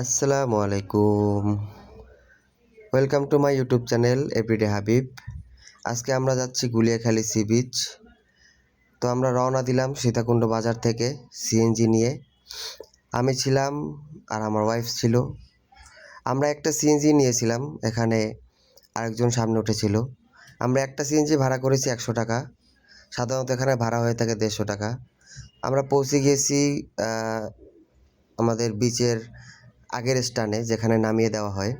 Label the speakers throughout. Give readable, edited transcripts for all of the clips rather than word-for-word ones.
Speaker 1: আসসালামু আলাইকুম। Welcome to my YouTube channel everyday Habib. আজকে আমরা যাচ্ছি গুলিয়াখালী সি বিচ। তো আমরা রওনা দিলাম সীতাকুণ্ড বাজার থেকে সিএনজি নিয়ে। আমি ছিলাম আর আমার ওয়াইফ ছিল। আমরা একটা সিএনজি নিয়েছিলাম, এখানে আরেকজন সামনে উঠেছিল। আমরা একটা সিএনজি ভাড়া করেছি 100 টাকা। সাধারণত এখানে ভাড়া হয়ে থাকে 150 টাকা। আমরা পৌঁছে গিয়েছি আমাদের বিচের আগের স্থানে, যেখানে নামিয়ে দেওয়া হয়।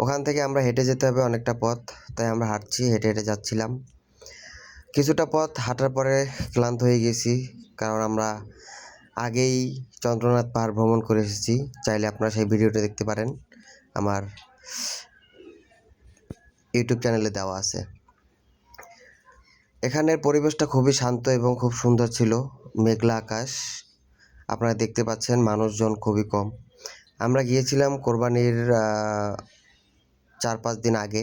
Speaker 1: ওখান থেকে আমরা হেঁটে যেতে হবে অনেকটা পথ, তাই আমরা হেঁটে হেঁটে যাচ্ছিলাম। কিছুটা পথ হাঁটার পরে ক্লান্ত হয়ে গেছি, কারণ আমরা আগেই চন্দ্রনাথ পাহাড় ভ্রমণ করে এসেছি। চাইলে আপনারা সেই ভিডিওটা দেখতে পারেন, আমার ইউটিউব চ্যানেলে দেওয়া আছে। এখানের পরিবেশটা খুবই শান্ত এবং খুব সুন্দর ছিল। মেঘলা আকাশ, আপনারা দেখতে পাচ্ছেন, মানুষজন খুবই কম। আমরা গিয়েছিলাম কোরবানির 4-5 দিন আগে।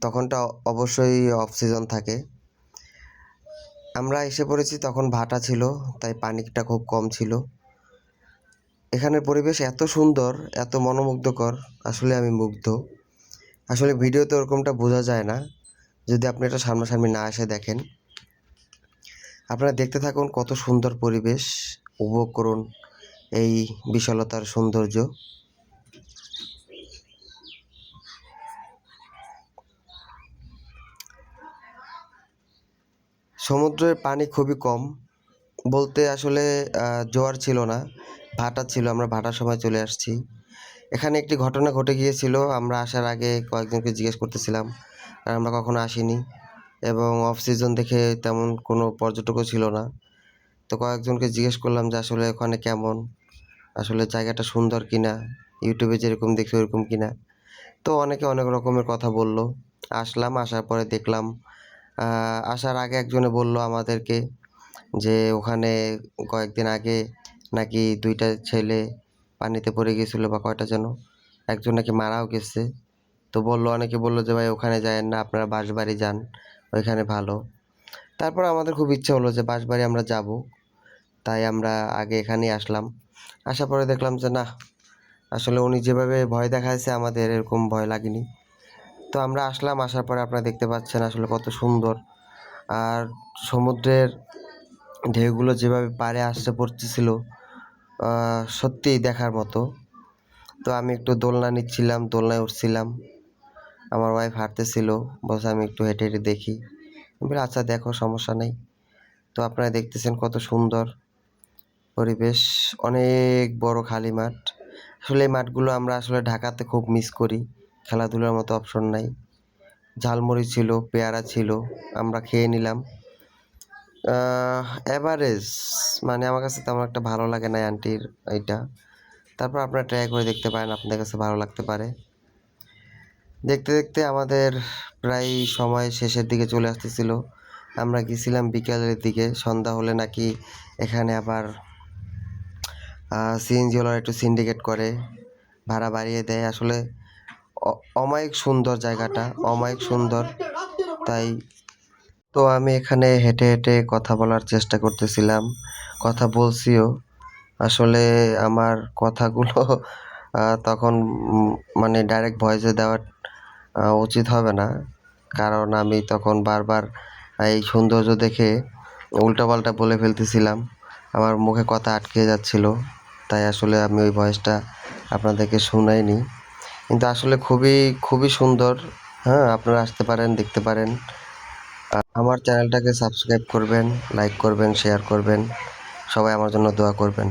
Speaker 1: তখনটা অবশ্যই অফ সিজন থাকে। আমরা এসে পড়েছি তখন ভাটা ছিল, তাই পানিটা খুব কম ছিল। এখানের পরিবেশ এত সুন্দর, এত মনোমুগ্ধকর, আসলে আমি মুগ্ধ। আসলে ভিডিওতে ওরকমটা বোঝা যায় না, যদি আপনি এটা সামনাসামনি না এসে দেখেন। আপনারা দেখতে থাকুন, কত সুন্দর পরিবেশ, উপভোগ করুন এই বিশালতার সৌন্দর্য। সমুদ্রের পানি খুবই কম, বলতে আসলে জোয়ার ছিল না, ভাটা ছিল। আমরা ভাটার সময় চলে আসছি। এখানে একটি ঘটনা ঘটে গিয়েছিল। আমরা আসার আগে কয়েকজনকে জিজ্ঞেস করতেছিলাম, আর আমরা কখনো আসিনি এবং অফ সিজন দেখে তেমন কোনো পর্যটকও ছিল না। তো কয়েকজনকে জিজ্ঞেস করলাম যে আসলে ওখানে কেমন, আসলে জায়গাটা সুন্দর কিনা, ইউটিউবে যেরকম দেখি ওরকম কিনা। তো অনেকে অনেক রকমের কথা বলল। আসলাম, আসার পরে দেখলাম, আসার আগে একজনে বলল আমাদেরকে যে ওখানে কয়েকদিন আগে নাকি 2টা ছেলে পানিতে পড়ে গিয়েছিল, বা কয়টা যেন, একজন নাকি মারাও গেছে। তো অনেকে বলল যে ভাই ওখানে যায়েন না, আপনারা বাঁশবাড়ি যান, ওইখানে ভালো। তারপর আমাদের খুব ইচ্ছা হলো যে বাঁশবাড়ি আমরা যাব, তাই আমরা আগে এখানেই আসলাম। আসার পরে দেখলাম যে না, আসলে উনি যেভাবে ভয় দেখাইছে আমাদের, এরকম ভয় লাগেনি। তো আমরা আসলাম, আসার পরে আপনারা দেখতে পাচ্ছেন আসলে কত সুন্দর। আর সমুদ্রের ঢেউগুলো যেভাবে পাড়ে আসতে পড়তেছিল, সত্যিই দেখার মতো। তো আমি একটু দোলনা নিচ্ছিলাম, দোলনায় উঠছিলাম। আমার ওয়াইফ হাঁটতেছিল, বলছে আমি একটু হেঁটে হেঁটে দেখি। আমি বলি আচ্ছা দেখো, সমস্যা নেই। তো আপনারা দেখতেছেন কত সুন্দর পরিবেশ, অনেক বড় খালি মাঠ। আসলে এই মাঠগুলো আমরা আসলে ঢাকাতে খুব মিস করি, খেলাধুলার মতো অপশন নাই। ঝালমুড়ি ছিল, পেয়ারা ছিল, আমরা খেয়ে নিলাম। অ্যাভারেজ, মানে আমার কাছে তেমন একটা ভালো লাগে না আন্টির এইটা। তারপর আপনারা ট্রাই করে দেখতে পারেন, আপনাদের কাছে ভালো লাগতে পারে। দেখতে দেখতে আমাদের প্রায় সময় শেষের দিকে চলে আসতেছিল। আমরা গেছিলাম বিকালের দিকে, সন্ধ্যা হলে নাকি এখানে আবার সিএনজিওয়ালারা একটু সিন্ডিকেট করে, ভাড়া বাড়িয়ে দেয়। আসলে অমায়িক সুন্দর জায়গাটা, অমায়িক সুন্দর। তাই তো আমি এখানে হেঁটে হেঁটে কথা বলার চেষ্টা করতেছিলাম, কথা বলছিও। আসলে আমার কথাগুলো তখন মানে ডাইরেক্ট ভয়েসে দেওয়া উচিত হবে না, কারণ আমি তখন বারবার এই সৌন্দর্য দেখে উল্টাপাল্টা বলে ফেলতেছিলাম, আমার মুখে কথা আটকে যাচ্ছিল। তাই আসলে আমি ওই ভয়েসটা আপনাদেরকে শোনাইনি। কিন্তু আসলে খুবই খুবই সুন্দর। হ্যাঁ, আপনারা আসতে পারেন, দেখতে পারেন। আমার চ্যানেলটাকে সাবস্ক্রাইব করবেন, লাইক করবেন, শেয়ার করবেন। সবাই আমার জন্য দোয়া করবেন।